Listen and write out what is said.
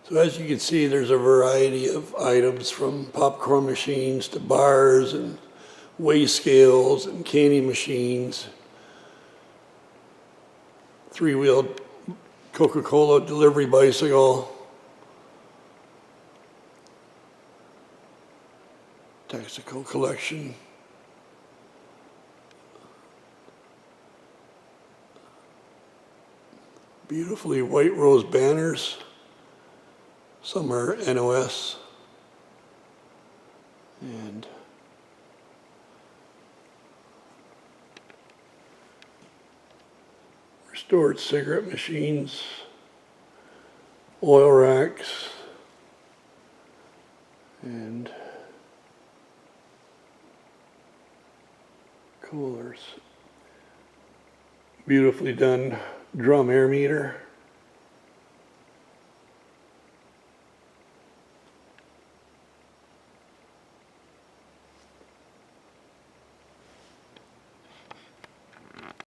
So as you can see, there's a variety of items from popcorn machines to bars and weigh scales and candy machines. Three-wheeled Coca-Cola delivery bicycle. Texaco collection. Beautifully white rose banners. Some are NOS. And restored cigarette machines, oil racks, and coolers. Beautifully done drum air meter.